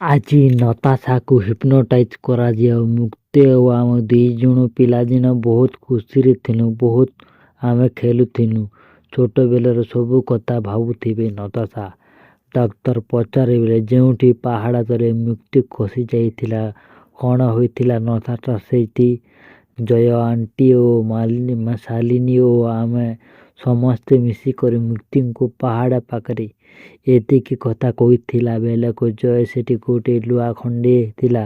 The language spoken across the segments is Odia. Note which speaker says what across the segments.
Speaker 1: ଆଜି ନତାଶାକୁ ହିପ୍ନୋଟାଇଜ୍ କରାଯାଉ। ମୁକ୍ତି ଓ ଆମ ଦୁଇଜଣ ପିଲାଦିନ ବହୁତ ଖୁସିରେ ଥିଲୁ। ବହୁତ ଆମେ ଖେଳୁଥିଲୁ। ଛୋଟବେଳର ସବୁ କଥା ଭାବୁଥିବେ ନତାଶା। ଡାକ୍ତର ପଚାରିଲେ, ଯେଉଁଠି ପାହାଡ଼ ତଳେ ମୁକ୍ତି ଖସି ଯାଇଥିଲା କ'ଣ ହୋଇଥିଲା ନତାଶା? ସେଇଠି ଜୟ ଆଣ୍ଟି ଓ ଶାଲିନୀ ଓ ଆମେ ସମସ୍ତେ ମିଶିକରି ମୁକ୍ତିଙ୍କୁ ପାହାଡ଼ ପାଖରେ ଏତିକି କଥା କହିଥିଲା ବେଳକୁ ଜୟ ସେଠି ଗୋଟିଏ ଲୁହା ଖଣ୍ଡିଏ ଥିଲା,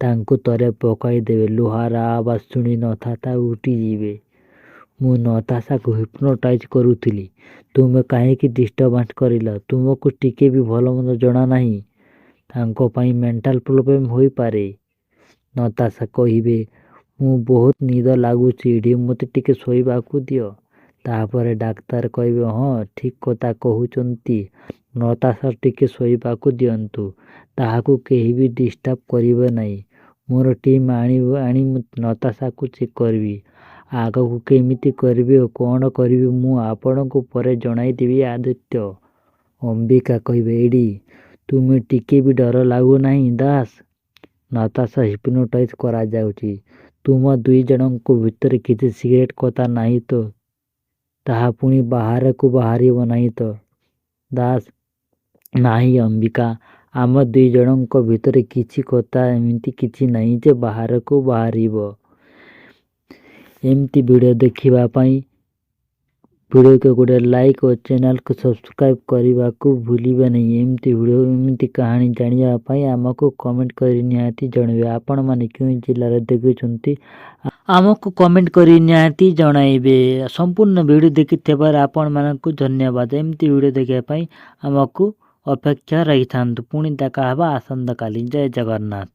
Speaker 1: ତାଙ୍କୁ ଥରେ ପକାଇଦେବେ, ଲୁହାର ଆବାଜ ଶୁଣି ନତାଶା ଉଠିଯିବେ। ମୁଁ ନତାଶାକୁ ହିପ୍ନୋଟାଇଜ୍ କରୁଥିଲି। ତୁମେ କାହିଁକି ଡିଷ୍ଟର୍ବାନ୍ସ କରିଲ? ତୁମକୁ ଟିକେ ବି ଭଲମନ୍ଦ ଜଣା ନାହିଁ? ତାଙ୍କ ପାଇଁ ମେଣ୍ଟାଲ ପ୍ରୋବ୍ଲେମ୍ ହୋଇପାରେ। ନତାଶା କହିବେ, ମୁଁ ବହୁତ ନିଦ ଲାଗୁଛି ଏଠି, ମୋତେ ଟିକେ ଶୋଇବାକୁ ଦିଅ। ତାପରେ ଡାକ୍ତର କହିବେ, ହଁ ଠିକ୍ କଥା କହୁଛନ୍ତି, ନତାଶା ଟିକେ ଶୋଇବାକୁ ଦିଅନ୍ତୁ। ତାହାକୁ କେହି ବି ଡିଷ୍ଟର୍ବ କରିବେ ନାହିଁ। ମୋର ଟିମ୍ ଆଣି ନତାଶାକୁ ଚେକ୍ କରିବି। ଆଗକୁ କେମିତି କରିବି ଓ କ'ଣ କରିବି ମୁଁ ଆପଣଙ୍କୁ ପରେ ଜଣାଇଦେବି। ଆଦିତ୍ୟ। ଅମ୍ବିକା କହିବେ, ଏଡି ତୁମେ ଟିକେ ବି ଡର ଲାଗୁନାହିଁ ଦାସ? ନତାଶା ହିପ୍ନୋଟାଇଜ୍ କରାଯାଉଛି। ତୁମ ଦୁଇଜଣଙ୍କ ଭିତରେ କିଛି ସିକ୍ରେଟ୍ କଥା ନାହିଁ ତ? ତାହା ପୁଣି ବାହାରକୁ ବାହାରିବ ନାହିଁ ତ? ଦାସ, ନାହିଁ ଅମ୍ବିକା, ଆମ ଦୁଇଜଣଙ୍କ ଭିତରେ କିଛି କଥା ଏମିତି କିଛି ନାହିଁ ଯେ ବାହାରକୁ ବାହାରିବ। ଏମିତି ଭିଡ଼ିଓ ଦେଖିବା ପାଇଁ ଭିଡ଼ିଓକୁ ଗୋଟେ ଲାଇକ୍ ଓ ଚ୍ୟାନେଲକୁ ସବସ୍କ୍ରାଇବ୍ କରିବାକୁ ଭୁଲିବେ ନାହିଁ। ଏମିତି ଭିଡ଼ିଓ ଏମିତି କାହାଣୀ ଜାଣିବା ପାଇଁ ଆମକୁ କମେଣ୍ଟ କରି ନିହାତି ଜଣାଇବେ। ଆପଣମାନେ କେଉଁ ଜିଲ୍ଲାରେ ଦେଖୁଛନ୍ତି ଆମକୁ କମେଣ୍ଟ କରି ନିହାତି ଜଣାଇବେ। ସମ୍ପୂର୍ଣ୍ଣ ଭିଡ଼ିଓ ଦେଖିଥିବାରୁ ଆପଣମାନଙ୍କୁ ଧନ୍ୟବାଦ। ଏମିତି ଭିଡ଼ିଓ ଦେଖିବା ପାଇଁ ଆମକୁ ଅପେକ୍ଷା ରହିଥାନ୍ତୁ। ପୁଣି ଦେଖା ହେବା ଆସନ୍ତାକାଲି। ଜୟ ଜଗନ୍ନାଥ।